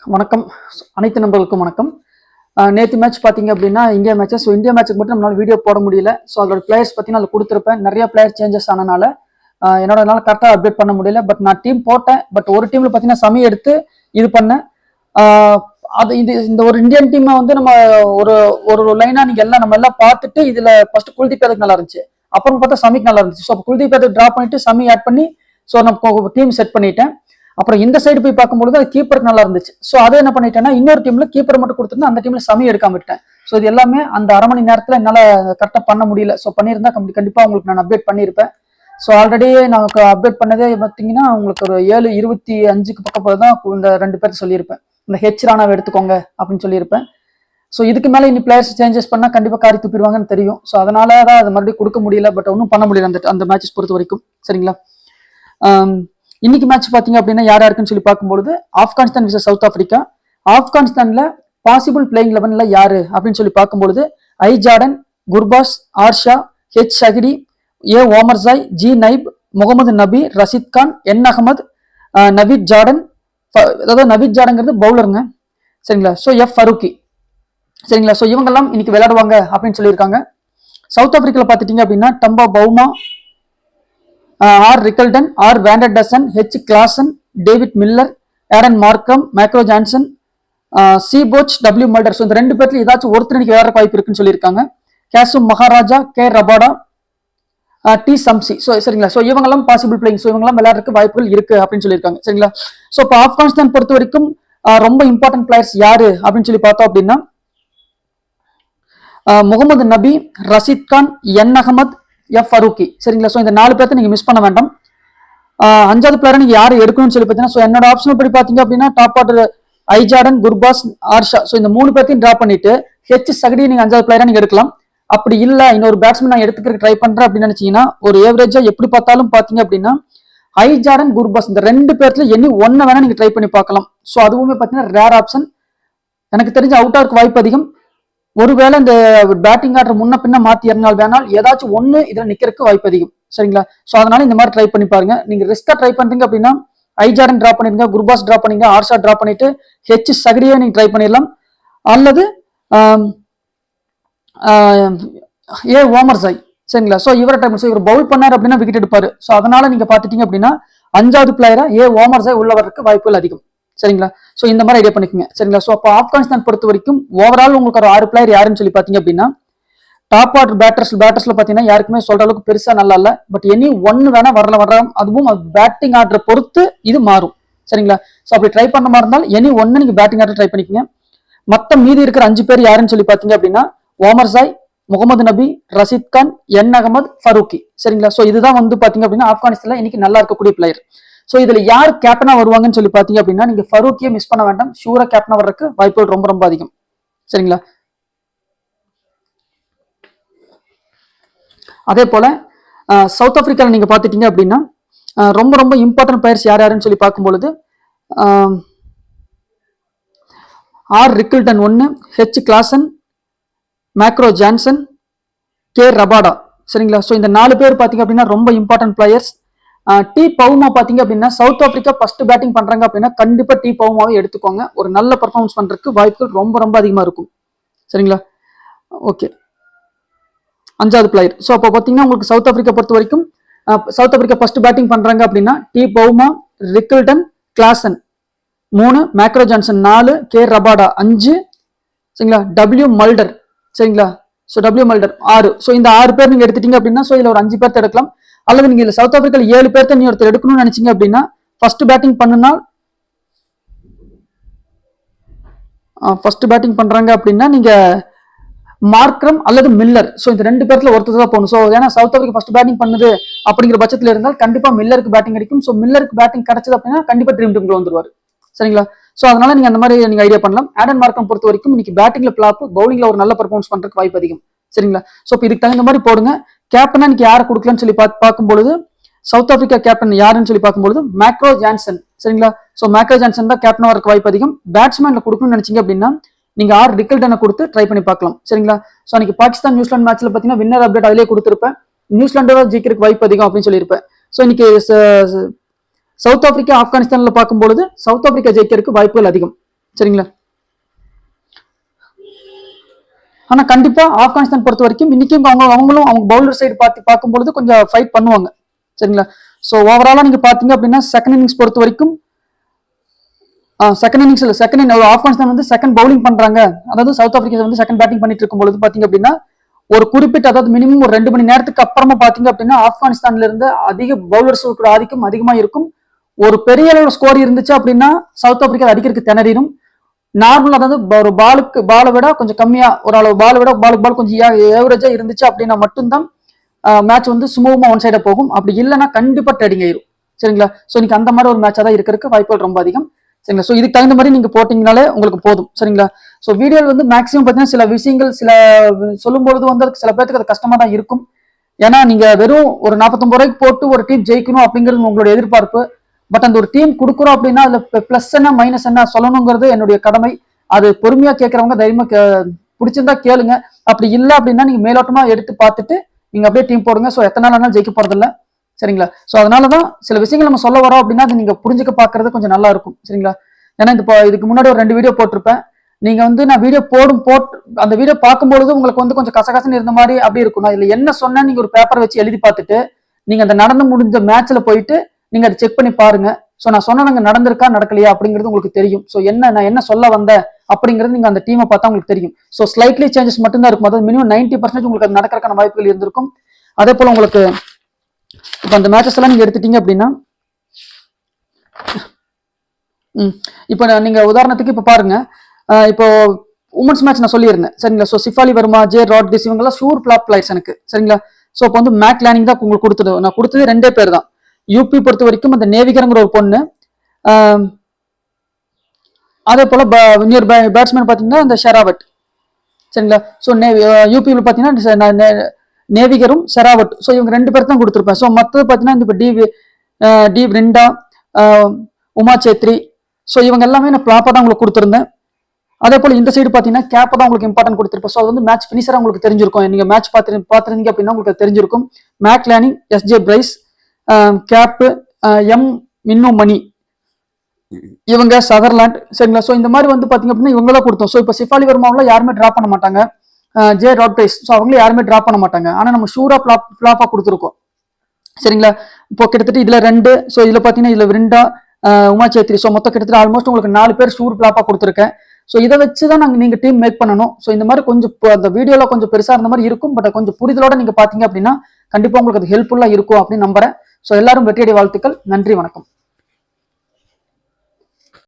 வணக்கம். அனைத்து நண்பர்களுக்கும் வணக்கம். நேற்று மேட்ச் பார்த்தீங்க அப்படின்னா இந்தியா மேட்ச். ஸோ இந்தியா மேட்ச்சுக்கு மட்டும் நம்மளால வீடியோ போட முடியல. ஸோ அதோட பிளேயர்ஸ் பார்த்தீங்கன்னா அதில் கொடுத்துருப்பேன். நிறைய பிளேயர் சேஞ்சஸ் ஆனனால என்னால் கரெக்டாக அப்டேட் பண்ண முடியல. பட் நான் டீம் போட்டேன். பட் ஒரு டீமில் பார்த்தீங்கன்னா சமி எடுத்து இது பண்ணேன். அது இந்த ஒரு இந்தியன் டீமை வந்து நம்ம ஒரு ஒரு லைனாக நீங்கள் எல்லாம் நம்ம எல்லாம் பார்த்துட்டு இதில் ஃபர்ஸ்ட் குல்தீப் யாதவ் நல்லா இருந்துச்சு. அப்புறம் பார்த்தா சமிக்கு நல்லா இருந்துச்சு. ஸோ குல்தீப் யாதவ் ட்ராப் பண்ணிட்டு சமி ஆட் பண்ணி ஸோ நம்ம டீம் செட் பண்ணிட்டேன். அப்புறம் இந்த சைடு போய் பார்க்கும்போது அது கீப்பருக்கு நல்லா இருந்துச்சு. ஸோ அதை என்ன பண்ணிட்டேன்னா இன்னொரு டீம்ல கீப்பர் மட்டும் கொடுத்துருந்தா அந்த டீம்ல சமி எடுக்காம விட்டேன். ஸோ இது எல்லாமே அந்த அரை மணி நேரத்தில் என்னால் கரெக்டாக பண்ண முடியல. ஸோ பண்ணியிருந்தா கண்டிப்பாக உங்களுக்கு நான் அப்டேட் பண்ணியிருப்பேன். ஸோ ஆல்ரெடி நான் அப்டேட் பண்ணதே பார்த்தீங்கன்னா உங்களுக்கு ஒரு 7:25 பக்கம் தான் இந்த 2 பேர்த்து சொல்லியிருப்பேன். இந்த ஹெச் ராணாவை எடுத்துக்கோங்க அப்படின்னு சொல்லியிருப்பேன். ஸோ இதுக்கு மேலே இனி பிளேயர்ஸ் சேஞ்சஸ் பண்ணால் கண்டிப்பாக காரி துப்பிடுவாங்கன்னு தெரியும். ஸோ அதனால தான் அது மறுபடியும் கொடுக்க முடியல. பட் ஒன்றும் பண்ண முடியல அந்த மேட்சஸ் பொறுத்த வரைக்கும். சரிங்களா? இன்னைக்கு மேட்ச் பாத்தீங்க அப்படின்னா யார் யாருக்குன்னு சொல்லி பார்க்கும்போது Afghanistan versus south Africa. ஆப்கானிஸ்தான்ல possible playing 11ல யாரு அப்படின்னு சொல்லி பார்க்கும்போது ஐ ஜார்டன், குர்பாஸ், ஆர்ஷா, ஹெச் ஷஹிடி, ஏ ஓமர்சாய், ஜி நைப், முகமது நபி, ரஷித் கான், என் அகமது, நவீத் ஜார்டன். அதாவது நவீத் ஜார்டன்ங்கிறது பவுலருங்க. சரிங்களா? So F Farooqui. சரிங்களா? ஸோ இவங்கெல்லாம் இன்னைக்கு விளையாடுவாங்க அப்படின்னு சொல்லியிருக்காங்க. சவுத் ஆப்பிரிக்காவில் பார்த்துட்டீங்க அப்படின்னா Temba Bavuma, R Rickelton, R van der Dussen, H Klaasen, David Miller, Aiden Markram, மேக்ரோ Jansen, C Bosch, W Mulder. So இந்த 2 பேர்ல ஏதாச்சும் ஒருத்தர் இன்னைக்கு வேற வாய்ப்பு இருக்குன்னு சொல்லியிருக்காங்க. Keshav Maharaj, K Rabada, T Shamsi. So சரிங்களா? ஸோ இவங்கெல்லாம் பாசிபிள் பிளேயிங். ஸோ இவங்கெல்லாம் விளையாடுறதுக்கு வாய்ப்புகள் இருக்கு அப்படின்னு சொல்லியிருக்காங்க. சரிங்களா? ஸோ இப்போ ஆப்கானிஸ்தான் பொறுத்த வரைக்கும் ரொம்ப இம்பார்ட்டன்ட் பிளேயர்ஸ் யாரு அப்படின்னு சொல்லி பார்த்தோம் அப்படின்னா முகமது நபி, ரஷித் கான், என் அகமது, எஃப் ஃபருக்கி. சரிங்களா? ஸோ இந்த 4 பேர்த்த நீங்க மிஸ் பண்ண வேண்டாம். 5வது பிளேயர் நீங்க யாரு எடுக்கணும்னு சொல்லி பார்த்தீங்கன்னா ஸோ என்னோட ஆப்ஷன் படி பார்த்தீங்க அப்படின்னா டாப் ஆர்டர் ஐ ஜார்டன், குர்பாஸ், ஆர்ஷா. ஸோ இந்த 3 பேர்த்தையும் டிராப் பண்ணிட்டு ஹெச் ஷஹிடி நீங்க 5வது பிளேயரா நீங்க எடுக்கலாம். அப்படி இல்ல இன்னொரு பேட்ஸ்மேன் நான் எடுத்துக்க ட்ரை பண்றேன் அப்படின்னு நினைச்சீங்கன்னா ஒரு ஏவரேஜா எப்படி பார்த்தாலும் பாத்தீங்க அப்படின்னா ஐ ஜார்டன், குர்பாஸ் இந்த 2 பேர்த்துல எனி ஒன்னு வேணா நீங்க ட்ரை பண்ணி பார்க்கலாம். ஸோ அதுவுமே பாத்தீங்கன்னா ரேர் ஆப்ஷன். எனக்கு தெரிஞ்ச அவுட் ஆருக்கு வாய்ப்பு அதிகம். ஒருவேளை இந்த பேட்டிங் ஆர்டர் முன்ன பின்ன மாத்தி இருந்தால் வேணால் ஏதாச்சும் ஒண்ணு இதுல நிக்கிறதுக்கு வாய்ப்பு அதிகம். சரிங்களா? சோ அதனால இந்த மாதிரி ட்ரை பண்ணி பாருங்க. நீங்க ரிஸ்கா ட்ரை பண்றீங்க அப்படின்னா ஐ ஜார்டன் டிராப் பண்ணிருங்க, குர்பாஸ் டிராப் பண்ணிருங்க, ஆர்ஷா டிராப் பண்ணிட்டு ஹெச் ஷஹிடியை நீங்க ட்ரை பண்ணிடலாம். அல்லது ஏ ஓமர்சாய். சரிங்களா? சோ இவரை ட்ரை பண்ணி இவர் பவுல் பண்ணார் அப்படின்னா விக்கெட் எடுப்பாரு. சோ அதனால நீங்க பாத்துட்டீங்க அப்படின்னா 5வது பிளேயரா ஏ ஓமர்சாய் உள்ள வரதுக்கு வாய்ப்புகள் அதிகம். சரிங்களா? சோ இந்த மாதிரி ஐடியா பண்ணிக்கோங்க. சரிங்களா? சோ அப்போ ஆப்கானிஸ்தான் பொறுத்த வரைக்கும் ஓவரால் உங்களுக்கு ஒரு 6 பிளேயர் யாருன்னு சொல்லி பாத்தீங்க அப்படின்னா டாப் ஆர்டர் பேட்டர்ஸ்ல பாத்தீங்கன்னா யாருக்குமே சொல்ற அளவுக்கு பெருசா நல்லா இல்ல. பட் எனி ஒன்னு வேணா வரலாம். அதுவும் பேட்டிங் ஆர்டரை பொறுத்து இது மாறும். சரிங்களா? சோ அப்படி ட்ரை பண்ண மாதிரி இருந்தால் எனி ஒன்னு நீங்க பேட்டிங் ஆர்டர் ட்ரை பண்ணிக்கோங்க. மொத்த மீதி இருக்கிற 5 பேர் யாருன்னு சொல்லி பாத்தீங்க அப்படின்னா ஓமர்சாய், முகமது நபி, ரஷித் கான், என் அகமது, ஃபருக்கி. சரிங்களா? சோ இதுதான் வந்து பாத்தீங்க அப்படின்னா ஆப்கானிஸ்தான்ல இன்னைக்கு நல்லா இருக்கக்கூடிய பிளேயர். சோ இதுல யார் கேப்டனா வருவாங்கன்னு சொல்லி பாத்தீங்க அப்படின்னா நீங்க ஃபருக்கியை மிஸ் பண்ண வேண்டாம். ஷூரா கேப்டனா வர்றதுக்கு வாய்ப்புகள் ரொம்ப ரொம்ப அதிகம். சரிங்களா? அதே போல சவுத் ஆப்பிரிக்கால நீங்க பாத்துட்டீங்க அப்படின்னா ரொம்ப ரொம்ப இம்பார்ட்டன்ட் பிளேயர்ஸ் யார் யாருன்னு சொல்லி பார்க்கும்பொழுது ஆர் ரிக்கில்டன் 1, ஹெச் கிளாசன், மேக்ரோ ஜான்சன், கே ரபாடா. சரிங்களா? சோ இந்த 4 பேர் பாத்தீங்க அப்படின்னா ரொம்ப இம்பார்ட்டன்ட் பிளேயர்ஸ். டி பவுமா பாத்தீங்க அப்படின்னா சவுத் ஆப்பிரிக்கா ஃபர்ஸ்ட் பேட்டிங் பண்றாங்க அப்படின்னா கண்டிப்பா டி பவுமாவை எடுத்துக்கோங்க. ஒரு நல்ல பெர்ஃபார்மன்ஸ் பண்றதுக்கு வாய்ப்புகள் ரொம்ப ரொம்ப அதிகமா இருக்கும். சரிங்களா? ஓகே, 5வது பிளேயர். ஸோ அப்போ பார்த்தீங்கன்னா உங்களுக்கு சவுத் ஆப்பிரிக்கா பொறுத்த வரைக்கும் சவுத் ஆப்பிரிக்கா ஃபர்ஸ்ட் பேட்டிங் பண்றாங்க அப்படின்னா டி பவுமா, ரிக்கில்டன், கிளாசன் 3, மேக்ரோ ஜான்சன் 4, கே ரபாடா 5. சரிங்களா? W Mulder. சரிங்களா? So W மல்டர் 6. ஸோ இந்த 6 பேர் நீங்க எடுத்துட்டீங்க அப்படின்னா ஸோ இதுல ஒரு 5 பேர்த்த எடுக்கலாம். அல்லது நீங்க இல்ல சவுத் ஆப்பிரிக்கால 7 பேர்த்த நீ ஒருத்தர் எடுக்கணும்னு நினைச்சீங்க அப்படின்னா ஃபர்ஸ்ட் பேட்டிங் பண்றாங்க அப்படின்னா நீங்க மார்க்ரம் அல்லது மில்லர். ஸோ இந்த 2 பேர்ல ஒருத்தர் தான் போகணும். ஸோ ஏன்னா சவுத் ஆப்பிரிக்கா ஃபர்ஸ்ட் பேட்டிங் பண்ணுது அப்படிங்கிற பட்சத்தில் இருந்தால் கண்டிப்பா மில்லருக்கு பேட்டிங் கிடைக்கும். ஸோ மில்லருக்கு பேட்டிங் கிடைச்சது அப்படின்னா கண்டிப்பா ட்ரீம் டீம்ல வந்துருவாரு. சரிங்களா? ஸோ அதனால நீங்க அந்த மாதிரி நீங்க ஐடியா பண்ணலாம். ஆடன் மார்க்கம் பொறுத்த வரைக்கும் இன்னைக்கு பேட்டிங்ல பிளாப், பவுலிங்ல ஒரு நல்ல பெர்ஃபார்மன்ஸ் பண்றதுக்கு வாய்ப்பு அதிகம். சரிங்களா? ஸோ இப்போ இதுக்கு தகுந்த மாதிரி போடுங்க. கேப்டனா இன்னைக்கு யாரை கொடுக்கலன்னு சொல்லி பார்க்கும்பொழுது சவுத் ஆப்பிரிக்கா கேப்டன் யாருன்னு சொல்லி பார்க்கும்போது மேக்ரோ ஜான்சன். சரிங்களா? ஸோ மேக்ரோ ஜான்சன் தான் கேப்டனா வரக்கு வாய்ப்பு அதிகம். பேட்ஸ்மேன்ல கொடுக்கணும்னு நினைச்சீங்க அப்படின்னா நீங்க ஆர் ரிக்கல்டனை கொடுத்து ட்ரை பண்ணி பார்க்கலாம். சரிங்களா? ஸோ அன்னைக்கு பாகிஸ்தான் நியூசிலாந்து மேட்ச்ல பாத்தீங்கன்னா வின்னர் அப்டேட் அதிலே கொடுத்துருப்பேன். நியூசிலாண்டோட ஜெயிக்கிறதுக்கு வாய்ப்பு அதிகம் அப்படின்னு சொல்லியிருப்பேன். ஸோ இன்னைக்கு சவுத் ஆப்பிரிக்கா ஆப்கானிஸ்தான்ல பார்க்கும்பொழுது சவுத் ஆப்பிரிக்கா ஜெயிக்கிறதுக்கு வாய்ப்புகள் அதிகம். சரிங்களா. ஆனா கண்டிப்பா ஆப்கானிஸ்தான் பொறுத்த வரைக்கும் இன்னைக்கும் அவங்களும் அவங்க பவுலர் சைடு பார்க்கும்பொழுது கொஞ்சம் ஃபைட் பண்ணுவாங்க. சரிங்களா. ஸோ ஓவராலா நீங்க பாத்தீங்க அப்படின்னா செகண்ட் இன்னிங்ஸ் பொறுத்த வரைக்கும் செகண்ட் ஆப்கானிஸ்தான் வந்து செகண்ட் பவுலிங் பண்றாங்க, அதாவது சவுத் ஆப்பிரிக்கா வந்து செகண்ட் பேட்டிங் பண்ணிட்டு இருக்கும் பொழுது பாத்தீங்க அப்படின்னா ஒரு குறிப்பிட்ட, அதாவது மினிமம் ஒரு 2 மணி நேரத்துக்கு அப்புறமா பாத்தீங்க அப்படின்னா ஆப்கானிஸ்தான்ல இருந்து அதிக பவுலர்ஸ் ஆதிக்கம் அதிகமா இருக்கும். ஒரு பெரிய அளவு ஸ்கோர் இருந்துச்சு அப்படின்னா சவுத் ஆப்பிரிக்கா அடிக்கிறதுக்கு திணறிடும். நார்மல், அதாவது ஒரு பாலை விட கொஞ்சம் கம்மியா, ஒரு அளவு பால் கொஞ்சம் ஏவரேஜா இருந்துச்சு அப்படின்னா மட்டும்தான் மேட்ச் வந்து சுமூகமா ஒன் சைடா போகும். அப்படி இல்லைன்னா கண்டிப்பா ட்ரேடிங் ஆயிரும். சரிங்களா. ஸோ இன்னைக்கு அந்த மாதிரி ஒரு மேட்சா தான் இருக்கிறதுக்கு வாய்ப்புகள் ரொம்ப அதிகம். சரிங்களா. ஸோ இதுக்கு தகுந்த மாதிரி நீங்க போட்டீங்கனாலே உங்களுக்கு போதும். சரிங்களா. ஸோ வீடியோவில் வந்து மேக்ஸிமம் பார்த்தீங்கன்னா சில விஷயங்கள் சொல்லும்பொழுது வந்து சில பேருக்கு அது கஷ்டமா தான் இருக்கும். ஏன்னா நீங்க வெறும் ஒரு 49 ரூபாய்க்கு போட்டு ஒரு டீம் ஜெயிக்கணும் அப்படிங்கிறது உங்களோட எதிர்பார்ப்பு. பட் அந்த ஒரு டீம் கொடுக்குறோம் அப்படின்னா அதுல பிளஸ் என்ன மைனஸ் என்ன சொல்லணுங்கிறது என்னுடைய கடமை. அது பொறுமையா கேட்கறவங்க தைரியமா பிடிச்சிருந்தா கேளுங்க. அப்படி இல்லை அப்படின்னா நீங்க மேலோட்டமா எடுத்து பார்த்துட்டு நீங்க அப்படியே டீம் போடுங்க. ஸோ எத்தனை நாள் ஆனாலும் ஜெயிக்க போறது இல்லை. சரிங்களா. ஸோ அதனாலதான் சில விஷயங்கள் நம்ம சொல்ல வரோம் அப்படின்னா அது நீங்க புரிஞ்சுக்க பாக்குறது கொஞ்சம் நல்லா இருக்கும். சரிங்களா. ஏன்னா இதுக்கு முன்னாடி ஒரு 2 வீடியோ போட்டிருப்பேன். நீங்க வந்து நான் வீடியோ அந்த வீடியோ பார்க்கும்பொழுது உங்களுக்கு வந்து கொஞ்சம் கசகசன்னு இருந்த மாதிரி அப்படி இருக்கும். நான் இதுல என்ன சொன்னா நீங்க ஒரு பேப்பர் வச்சு எழுதி பார்த்துட்டு நீங்க அந்த நடந்து முடிஞ்ச மேட்ச்ல போயிட்டு நீங்க அதை செக் பண்ணி பாருங்க. ஸோ நான் சொன்ன நாங்க நடந்திருக்கா நடக்கலையா அப்படிங்கிறது உங்களுக்கு தெரியும். ஸோ நான் என்ன சொல்ல வந்தேன் அப்படிங்கிறது நீங்க அந்த டீமை பார்த்தா உங்களுக்கு தெரியும். ஸோ ஸ்லைட்லி சேஞ்சஸ் மட்டும்தான் இருக்கும். அதாவது மினிமம் 90% உங்களுக்கு அது நடக்கிறக்கான வாய்ப்புகள் இருந்திருக்கும். அதே போல உங்களுக்கு இப்போ அந்த மேட்சஸ் எல்லாம் நீங்க எடுத்துட்டீங்க அப்படின்னா இப்போ நீங்க உதாரணத்துக்கு இப்போ பாருங்க, இப்போ உமன்ஸ் மேட்ச் நான் சொல்லியிருந்தேன். சரிங்களா. ஸோ சிஃபாலி வர்மா, ஜே ராட்ரிக்ஸ் இவங்கெல்லாம் ஷூர் ஃபிளாப் பிளேயர்ஸ் எனக்கு. சரிங்களா. ஸோ இப்போ வந்து மேக் லேனிங் தான் உங்களுக்கு கொடுத்தது. நான் கொடுத்தது 2 பேர் தான். யூபி பொறுத்த வரைக்கும் அந்த நேவிகரங்கிற ஒரு பொண்ணு, அதே போல நியர் பேட்ஸ்மேன் பார்த்தீங்கன்னா இந்த ஷெராவட். சரிங்களா. ஸோ யூபியில் பார்த்தீங்கன்னா நேவிகரும் ஷெராவட். ஸோ இவங்க 2 பேர் தான் கொடுத்துருப்பேன். ஸோ மற்றது பார்த்தீங்கன்னா இப்போ டி பிரிண்டா, உமா சேத்ரி, ஸோ இவங்க எல்லாமே நான் ஃபிளாப்பா தான் உங்களுக்கு கொடுத்துருந்தேன். அதே போல இந்த சைடு பார்த்தீங்கன்னா கேப்பை தான் உங்களுக்கு இம்பார்ட்டன்ட் கொடுத்துருப்பேன். ஸோ அது வந்து மேட்ச் ஃபினிஷரா உங்களுக்கு தெரிஞ்சிருக்கும். நீங்க மேட்ச் பார்த்துருந்தீங்க அப்படின்னா உங்களுக்கு தெரிஞ்சிருக்கும். Meg Lanning, SJ Price, Kapp, M Minnu Mani, இவங்க சதர்லாண்ட். சரிங்களா. ஸோ இந்த மாதிரி வந்து பாத்தீங்க அப்படின்னா இவங்களாம் கொடுத்தோம். ஸோ இப்போ சிஃபாலி வர்மாவில் யாருமே டிராப் பண்ண மாட்டாங்க. ஜே ராட்ரிக்ஸ், ஸோ அவங்களே யாருமே டிராப் பண்ண மாட்டாங்க. ஆனா நம்ம ஷூரா ஃபிளாப்பா கொடுத்துருக்கோம். சரிங்களா. இப்போ கிட்டத்தட்ட இதுல 2, ஸோ இதுல பாத்தீங்கன்னா இதுல விருண்டா, உமா சேத்ரி, ஸோ மொத்தம் கிட்டத்தட்ட ஆல்மோஸ்ட் உங்களுக்கு 4 பேர் ஷூர் ஃபிளாப்பா கொடுத்துருக்கேன். ஸோ இதை வச்சுதான் நீங்க டீம் மேக் பண்ணணும். ஸோ இந்த மாதிரி கொஞ்சம் அந்த வீடியோல கொஞ்சம் பெருசா இருந்த மாதிரி இருக்கும். பட் கொஞ்சம் புரிதலோட நீங்க பாத்தீங்க அப்படின்னா கண்டிப்பா உங்களுக்கு அது ஹெல்ப்ஃபுல்லா இருக்கும் அப்படின்னு நம்புறேன். ஸோ எல்லாரும் வெற்றியடை வாழ்த்துக்கள். நன்றி, வணக்கம்.